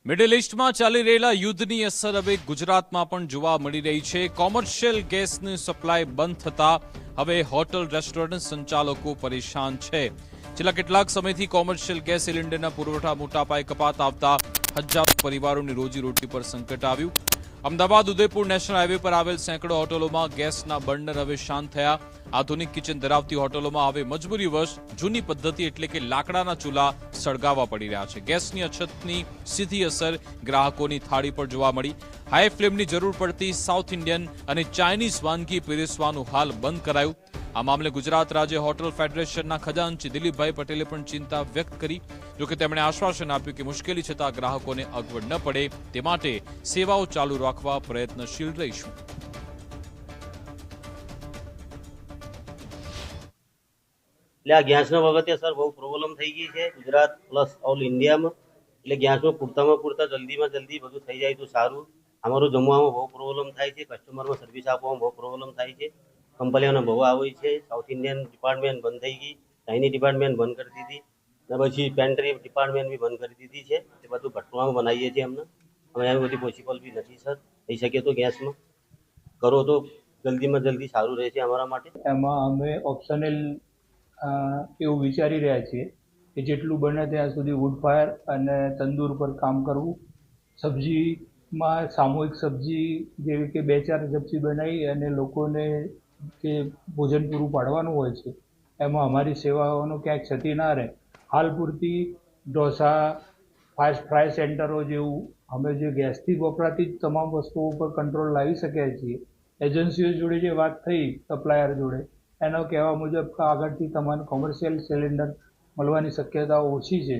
Middle ઇસ્ટમાં ચાલી રહેલા યુદ્ધની અસર હવે ગુજરાતમાં પણ જોવા મળી રહી છે। કોમર્શિયલ ગેસની સપ્લાય બંધ થતા હવે હોટલ રેસ્ટોરન્ટ સંચાલકો પરેશાન છે। છેલ્લા કેટલાક સમયથી કોમર્શિયલ ગેસ સિલિન્ડરના પુરવઠા મોટા પાયે કપાત આવતા હજારો પરિવારોની રોજીરોટી પર સંકટ આવ્યું। અમદાવાદ ઉદયપુર નેશનલ હાઈવે પર આવેલ સેંકડો હોટલોમાં ગેસના બર્નર હવે શાંત થયા। આધુનિક કિચન ધરાવતી હોટલોમાં હવે મજબૂરીવશ જૂની પદ્ધતિ એટલે કે લાકડાના ચૂલા સળગાવવા પડી રહ્યા છે। ગેસની અછતની સીધી અસર ગ્રાહકોની થાળી પર જોવા મળી। હાઈ ફ્લેમની જરૂર પડતી સાઉથ ઇન્ડિયન અને ચાઇનીઝ વાનગી પીરસવાનું હાલ બંધ કરાયું। આ મામલે ગુજરાત રાજ્ય હોટલ ફેડરેશનના ખજાનચી દિલીપભાઈ પટેલે પણ ચિંતા વ્યક્ત કરી। જોકે તેમણે આશ્વાસન આપ્યું કે મુશ્કેલી છતાં ગ્રાહકોને અગવડ ન પડે તે માટે સેવાઓ ચાલુ રાખવા પ્રયત્નશીલ રહીશું। એટલે આ ગેસના બાબતે સર બહુ પ્રોબ્લેમ થઈ ગઈ છે ગુજરાત પ્લસ ઓલ ઇન્ડિયામાં। એટલે ગેસમાં પૂરતામાં પૂરતા જલ્દીમાં જલ્દી બધું થઈ જાય તો સારું। અમારું જમવામાં બહુ પ્રોબ્લેમ થાય છે, કસ્ટમરમાં સર્વિસ આપવામાં બહુ પ્રોબ્લેમ થાય છે। કંપનીઓને બહુ આવે છે। સાઉથ ઇન્ડિયન ડિપાર્ટમેન્ટ બંધ થઈ ગઈ, ચાઇનીઝ ડિપાર્ટમેન્ટ બંધ કરી દીધી, અને પછી પેન્ટ્રી ડિપાર્ટમેન્ટ બી બંધ કરી દીધી છે। એ બધું ભટ્ટોમાં બનાવીએ છીએ અમને એવી બધી પોસિબલ બી નથી સર। થઈ શકે તો ગેસમાં કરો તો જલ્દીમાં જલ્દી સારું રહેશે અમારા માટે। એમાં અમે ઓપ્શનલ એવું વિચારી રહ્યા છીએ કે જેટલું બને ત્યાં સુધી વુડ ફાયર અને તંદૂર પર કામ કરવું। સબ્જીમાં સામૂહિક સબ્જી જેવી કે 2-4 સબ્જી બનાવી અને લોકોને જે ભોજન પૂરું પાડવાનું હોય છે એમાં અમારી સેવાઓનો ક્યાંય ક્ષતિ ના રહે। હાલ પૂરતી ઢોસા, ફ્રાય સેન્ટરો જેવું અમે જે ગેસથી વપરાતી જ તમામ વસ્તુઓ પર કંટ્રોલ લાવી શક્યા છીએ। એજન્સીઓ જોડે જે વાત થઈ સપ્લાયર જોડે એનો કહેવા મુજબ આગળથી તમારે કોમર્શિયલ સિલિન્ડર મળવાની શક્યતાઓ ઓછી છે।